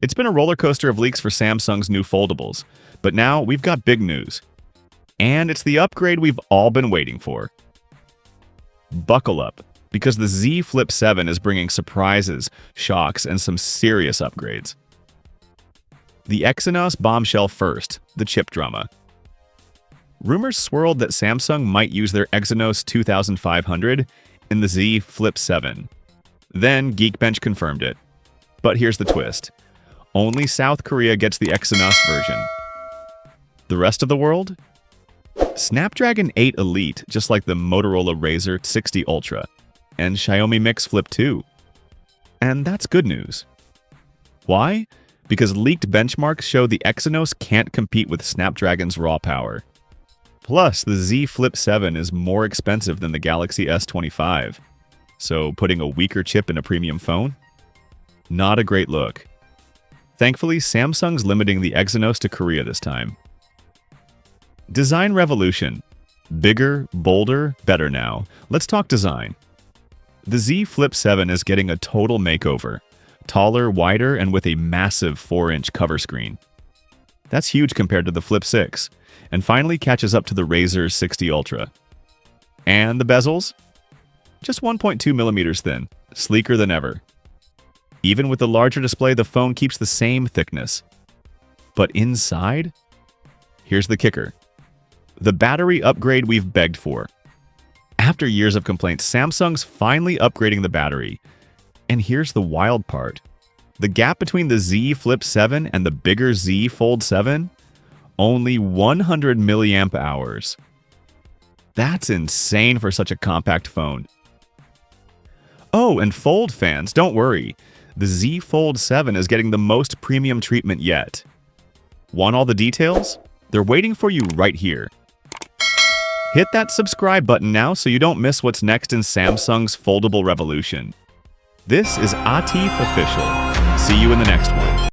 It's been a roller coaster of leaks for Samsung's new foldables, but now we've got big news. And it's the upgrade we've all been waiting for. Buckle up, because the Z Flip 7 is bringing surprises, shocks, and some serious upgrades. The Exynos bombshell first, the chip drama. Rumors swirled that Samsung might use their Exynos 2500 in the Z Flip 7. Then Geekbench confirmed it. But here's the twist. Only South Korea gets the Exynos version. The rest of the world? Snapdragon 8 Elite, just like the Motorola Razr 60 Ultra, and Xiaomi Mix Flip 2. And that's good news. Why? Because leaked benchmarks show the Exynos can't compete with Snapdragon's raw power. Plus, the Z Flip 7 is more expensive than the Galaxy S25. So putting a weaker chip in a premium phone? Not a great look. Thankfully, Samsung's limiting the Exynos to Korea this time. Design revolution. Bigger, bolder, better now. Let's talk design. The Z Flip 7 is getting a total makeover. Taller, wider, and with a massive 4-inch cover screen. That's huge compared to the Flip 6, and finally catches up to the Razr 60 Ultra. And the bezels? Just 1.2 millimeters thin, sleeker than ever. Even with the larger display, the phone keeps the same thickness. But inside? Here's the kicker. The battery upgrade we've begged for. After years of complaints, Samsung's finally upgrading the battery. And here's the wild part. The gap between the Z Flip 7 and the bigger Z Fold 7? Only 100 milliamp hours. That's insane for such a compact phone. Oh, and Fold fans, don't worry. The Z Fold 7 is getting the most premium treatment yet. Want all the details? They're waiting for you right here. Hit that subscribe button now so you don't miss what's next in Samsung's foldable revolution. This is Atif Official. See you in the next one.